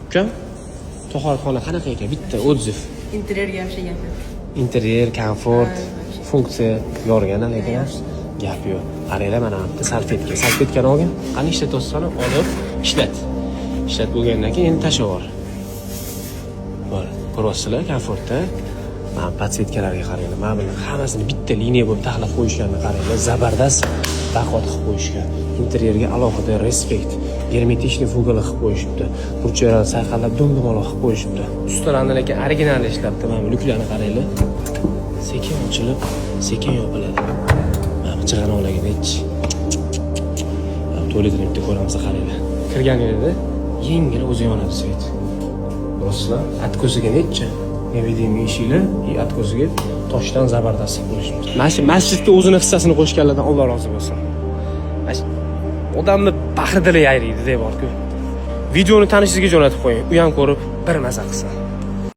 Ukam, to'xarxona qanaqa ekan? Bitta отзыв. Interyerga ham gap yo'q. Interyer, komfort, funksiya yorgan lekin gap yo'q. Qaranglar, mana bitta salfetkani olgan. Qani ishlatyapsan, olib ishlat. Ishlat bo'lgandan keyin endi tashlab yubor. Mana ko'ryapsizlar, komfortda. Mana podsvetkalarga qaranglar. Mana buni hammasini bitta liniya bo'lib taxlab qo'yishganini qaranglar. Zabardast baquvvat qilib qo'yishgan. Interyerga alohida respekt, germetichniy fugalar qilib qo'yishibdi. Burchaklarni sayqallab dum-dumaloq qilib qo'yishibdi. Ustalarni lekin original ishlabdi. Mana bu luklarni qaranglar. Sekin ochilib, sekin yopiladi. Mana chig'anoqlarga hech. Tualetini bitta ko'ramiz, qaranglar. Kirganingizda yengil o'zi yonadi svet. Do'stlar, atko'ziga necha? Nevidimiy ishinglar, atko'ziga toshdan zabardast bo'lishibdi. Masjidga o'zini hissasini qo'shganlardan Alloh rozi bo'lsin. Odamni bahri dili yayraydi, devorku. Videoni tanishingizga jo'natib qo'ying. U ham ko'rib bir maza qilsin.